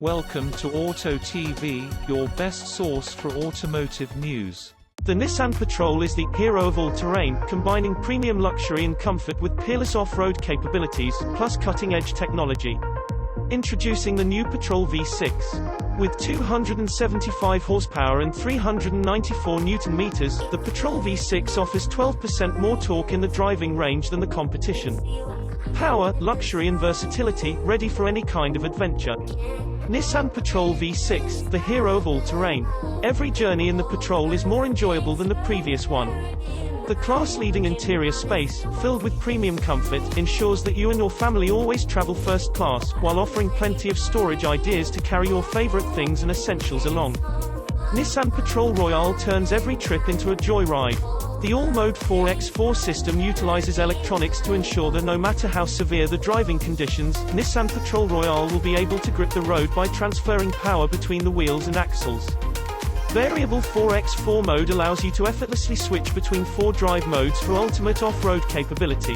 Welcome to Auto TV, your best source for automotive news. The Nissan Patrol is the hero of all-terrain, combining premium luxury and comfort with peerless off-road capabilities, plus cutting-edge technology. Introducing the new Patrol V6. With 275 horsepower and 394 Newton-meters, the Patrol V6 offers 12% more torque in the driving range than the competition. Power, luxury and versatility, ready for any kind of adventure. Nissan Patrol V6, the hero of all-terrain. Every journey in the Patrol is more enjoyable than the previous one. The class-leading interior space, filled with premium comfort, ensures that you and your family always travel first class, while offering plenty of storage ideas to carry your favorite things and essentials along. Nissan Patrol Royale turns every trip into a joyride. The all-mode 4x4 system utilizes electronics to ensure that no matter how severe the driving conditions, Nissan Patrol Royale will be able to grip the road by transferring power between the wheels and axles. Variable 4x4 mode allows you to effortlessly switch between 4 drive modes for ultimate off-road capability.